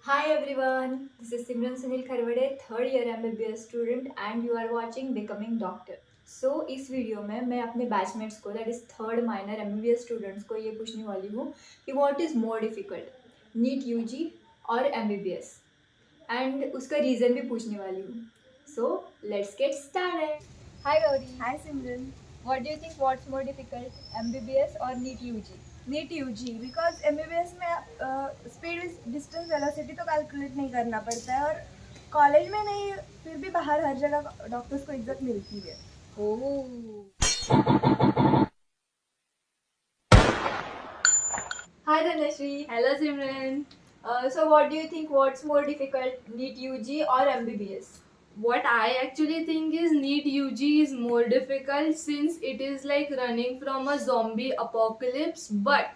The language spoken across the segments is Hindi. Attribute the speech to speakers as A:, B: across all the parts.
A: Hi everyone, this is Simran Sunil Kharwade, third year MBBS student and you are watching Becoming Doctor. So इस वीडियो में मैं अपने बैचमेट्स को that is third minor MBBS students को ये पूछने वाली हूँ कि what is more difficult NEET UG और MBBS एंड उसका रीज़न भी पूछने वाली हूँ. So let's get started. Hi Gauri.
B: Hi Simran.
A: What do you think what's more difficult MBBS और NEET UG?
B: NEET UG because MBBS में स्पीड डिस्टेंस वेलोसिटी तो कैलकुलेट नहीं करना पड़ता है और कॉलेज में नहीं फिर भी बाहर हर जगह डॉक्टर्स को इज्जत मिलती है.
A: Hi Dhanashri.
B: Hello Simran.
A: So what do you think what's more difficult NEET UG or MBBS?
B: What I actually think is NEET UG is more difficult since it is like running from a zombie apocalypse. But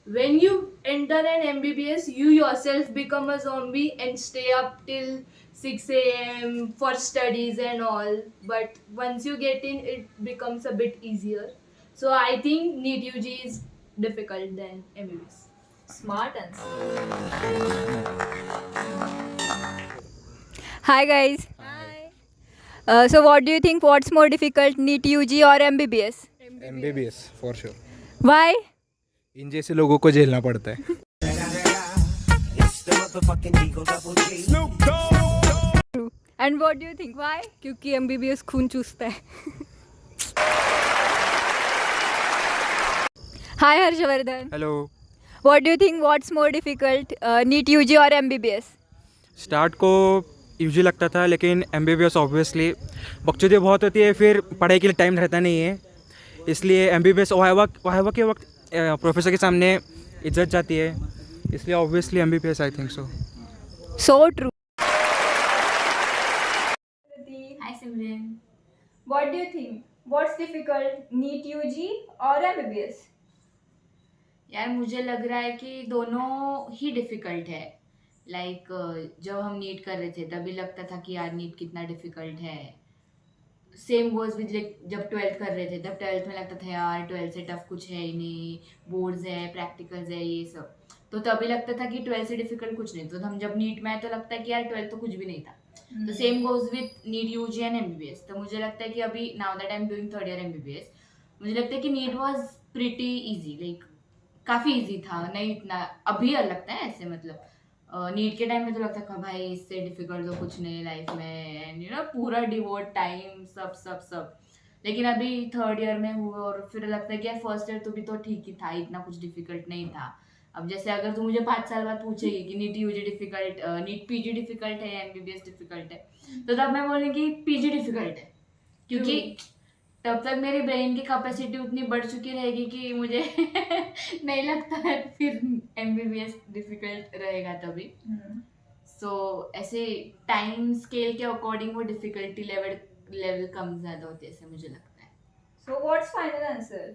B: when you enter an MBBS, you yourself become a zombie and stay up till 6 a.m. for studies and all. But once you get in, it becomes a bit easier. So I think NEET UG is difficult than MBBS.
A: Smart answer. Hi guys. So what do you think what's more difficult NEET UG or MBBS?
C: MBBS for sure.
A: Why?
C: इन जैसे लोगों को झेलना पड़ता है.
A: And what do you think why?
B: क्योंकि MBBS खून चूसता है.
A: Hi Harshvardhan.
C: Hello.
A: What do you think what's more difficult NEET UG or MBBS?
C: Start को यूजी लगता था लेकिन MBBS ऑब्वियसली बकचोदी बहुत होती है, फिर पढ़ाई के लिए टाइम रहता नहीं है, इसलिए MBBS वाइवा के वक्त प्रोफेसर के सामने इज्जत जाती है, इसलिए obviously MBBS I think so.
A: So true.
B: Hi Simran.
A: What do you think what's difficult NEET UG or MBBS?
D: यार मुझे लग रहा है कि दोनों ही डिफ़िकल्ट है. जब हम नीट कर रहे थे तभी लगता था कि यार नीट कितना डिफ़िकल्ट है. सेम गोज़ विद जब 12th कर रहे थे तब 12th में लगता था यार 12th से टफ कुछ है ही नहीं, बोर्ड्स है, प्रैक्टिकल्स है, ये सब. तो तभी लगता था कि 12th से डिफ़िकल्ट कुछ नहीं. तो हम जब नीट में आए तो लगता है कि यार 12th तो कुछ भी नहीं था. तो same goes with NEET UG and MBBS. तो मुझे लगता है कि अभी now that I am doing third year MBBS, मुझे लगता है कि NEET was pretty easy, like काफ़ी इजी था, नहीं इतना अभी लगता है ऐसे. मतलब नीट के टाइम में तो लगता था भाई इससे डिफिकल्ट तो कुछ नहीं लाइफ में, एंड पूरा डिवोट टाइम सब सब सब. लेकिन अभी थर्ड ईयर में हुआ और फिर लगता है कि यार फर्स्ट ईयर तो भी तो ठीक ही था, इतना कुछ डिफिकल्ट नहीं था. अब जैसे अगर तू मुझे 5 साल बाद पूछेगी कि NEET UG difficult, NEET PG difficult है या MBBS डिफिकल्ट है, तो तब मैं बोलूँगी पीजी डिफिकल्ट है, क्योंकि तब तक मेरी ब्रेन की कैपेसिटी उतनी बढ़ चुकी रहेगी कि मुझे नहीं लगता है फिर MBBS डिफिकल्ट रहेगा तभी. सो ऐसे टाइम स्केल के अकॉर्डिंग वो डिफिकल्टी लेवल कम ज़्यादा होती है, ऐसे मुझे लगता है.
A: So what's final answer?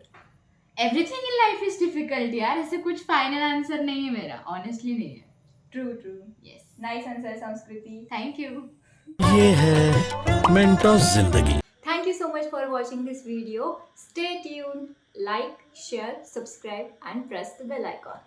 D: Everything in life is difficult यार, ऐसे कुछ फाइनल आंसर नहीं है मेरा, ऑनेस्टली नहीं है.
A: True.
D: यस,
A: Nice answer संस्कृति.
D: Thank you.
E: ये है मेंटोस जिंदगी.
A: Thank you so much for watching this video. Stay tuned, like, share, subscribe and press the bell icon.